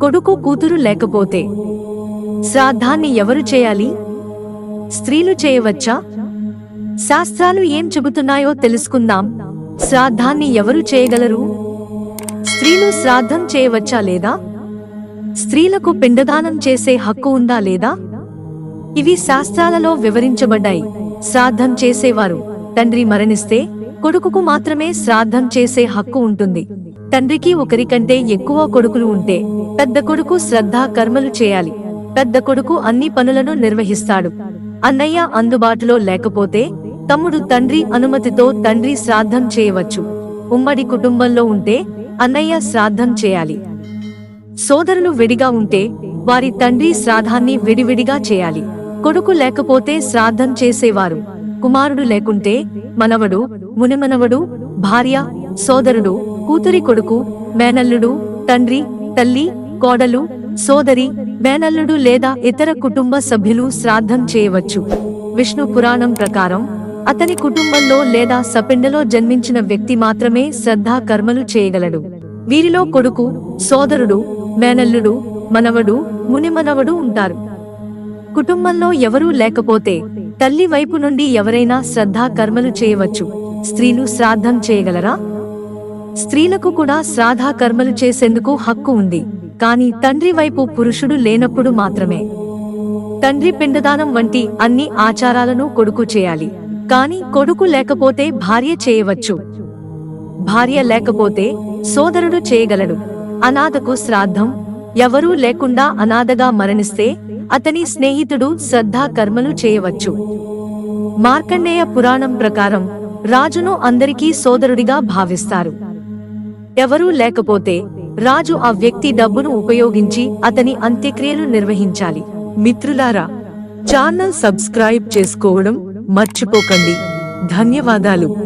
కొడుకు కూతురు లేకపోతే శ్రాద్ధాన్ని ఎవరు చేయాలి? స్త్రీలు చేయవచ్చా? శాస్త్రాలు ఏం చెబుతున్నాయో తెలుసుకుందాం. శ్రాద్ధాన్ని ఎవరు చేయగలరు? స్త్రీలు శ్రాద్ధం చేయవచ్చా లేదా? స్త్రీలకు పిండదానం చేసే హక్కు ఉందా లేదా? ఇవి శాస్త్రాలలో వివరించబడ్డాయి. శ్రాద్ధం చేసేవారు తండ్రి మరణిస్తే కొడుకుకు మాత్రమే శ్రాద్ధం చేసే హక్కు ఉంటుంది. తండ్రికి ఒకరికంటే ఎక్కువ కొడుకులు ఉంటే పెద్ద కొడుకు శ్రద్ధా కర్మలు చేయాలి. పెద్ద కొడుకు అన్ని పనులను నిర్వహిస్తాడు. అన్నయ్య అందుబాటులో లేకపోతే తమ్ముడు తండ్రి అనుమతితో తండ్రి శ్రాద్ధం చేయవచ్చు. ఉమ్మడి కుటుంబంలో ఉంటే అన్నయ్య శ్రాద్ధం చేయాలి. సోదరులు విడిగా ఉంటే వారి తండ్రి శ్రాద్ధాన్ని విడివిడిగా చేయాలి. కొడుకు లేకపోతే శ్రాద్ధం చేసేవారు కుమారుడు లేకుంటే మనవడు, మునిమనవడు, భార్య, సోదరుడు, కూతురి కొడుకు, మేనల్లుడు, తండ్రి, తల్లి, కోడలు, సోదరి, మేనల్లుడు లేదా ఇతర కుటుంబ సభ్యులు శ్రాద్ధం చేయవచ్చు. విష్ణు పురాణం ప్రకారం అతని కుటుంబంలో లేదా సపిండలో జన్మించిన వ్యక్తి మాత్రమే శ్రద్ధా కర్మలు చేయగలడు. వీరిలో కొడుకు, సోదరుడు, మేనల్లుడు, మనవడు, మునిమనవడు ఉంటారు. కుటుంబంలో ఎవరూ లేకపోతే తల్లి వైపు నుండి ఎవరైనా శ్రద్ధా కర్మలు చేయవచ్చు. స్త్రీలు శ్రాద్ధం చేయగలరా? స్త్రీలకు కూడా శ్రాద్ధ కర్మలు చేసేందుకు హక్కు ఉంది. కానీ తండ్రి వైపు పురుషుడు లేనప్పుడు మాత్రమే. తండ్రి పిండదానం వంటి అన్ని ఆచారాలను కొడుకు చేయాలి. కానీ కొడుకు లేకపోతే భార్య చేయవచ్చు. భార్య లేకపోతే సోదరుడు చేయగలడు. అనాథకు శ్రాద్ధం ఎవరూ లేకుండా అనాథగా మరణిస్తే అతని స్నేహితుడు శ్రద్ధా కర్మలు చేయవచ్చు. మార్కండేయ పురాణం ప్రకారం రాజును అందరికీ సోదరుడిగా భావిస్తారు. ఎవరూ లేకపోతే రాజు ఆ వ్యక్తి డబ్బును ఉపయోగించి అతని అంత్యక్రియలు నిర్వహించాలి. మిత్రులారా, ఛానల్ సబ్స్క్రైబ్ చేసుకోవడం మర్చిపోకండి. ధన్యవాదాలు.